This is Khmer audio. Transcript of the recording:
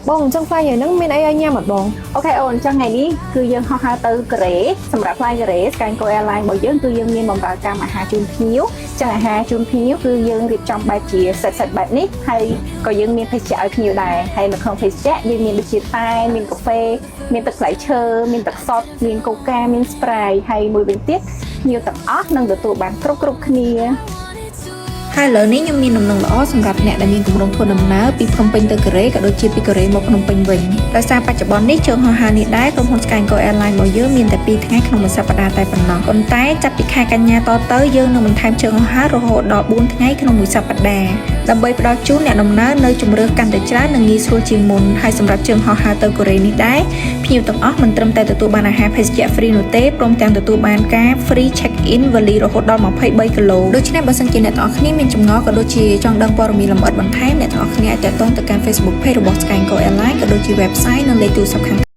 បងចង់ខ្លាញ់ហ្នឹងមានអីឲ្យញ៉ាំអត់បងអូខេអូនចឹងថ្ងៃនេះគឺយើងហោះហើរទៅកូរ៉េសម្រាប់ flight កូរ៉េ SkyCo Airlines របស់យើងគឺយើងមានបម្រើកម្មអាហារជូនភ្ញៀវចឹងអាហារជូនភ្ញៀវគឺយើងរៀបចំបែបជា set បែបនេះហើយក៏យើងមានភេសជ្ជៈឲ្យភ្ញៀវដែរហើយនៅក្នុងភេសជ្ជៈយើងមានដូចជាតែមានកាហ្វេមានទឹកផ្លែឈើមានទឹកសុទ្ធមានកូកាមាន Sprite ហើយមួយវិញទៀតភ្ញៀវទាំងអស់នឹងទទួលបានគ្រប់គ្នា ហើយឥឡូវនេះខ្ញុំមានដំណឹងល្អសម្រាប់អ្នកដែលមានគម្រោងធ្វើដំណើរពីភ្នំពេញទៅកូរ៉េក៏ដូចជាពីកូរ៉េមកភ្នំពេញវិញដោយសារបច្ចុប្បន្ននេះជើងហោះហើរនេះដែរក្រុមហ៊ុន SkyCo Airlines របស់យើងមានតែ2ថ្ងៃក្នុងមួយសប្តាហ៍តែប៉ុណ្ណោះប៉ុន្តែចាប់ពីខែកញ្ញាតទៅយើងនឹងបន្ថែមជើងហោះហើររហូតដល់4ថ្ងៃក្នុងមួយសប្តាហ៍ដើម្បីផ្ដល់ជូនអ្នកដំណើរនៅជម្រើសកាន់តែច្រើននិងងាយស្រួលជាងមុនហើយសម្រាប់ជើងហោះហើរទៅកូរ៉េនេះដែរភ្ញៀវទាំងអស់មិនត្រឹមតែទទួលបានអាហារភេសជ្ជៈ free នោះទេព្រមទាំងទទួលបានការ free check in វ៉ាលីរហូតដល់23គីឡូដូច្នេះបើសិនជាអ្នកទាំងអស់គ្នាមានចម្ងល់ក៏ដូចជាចង់ដឹងព័ត៌មានលម្អិតបន្ថែមអ្នកទាំងអស់គ្នាអាចទាក់ទងទៅកាន់ Facebook Page របស់ SkyCo Airlines ក៏ដូចជា website និងលេខទូរស័ព្ទខាង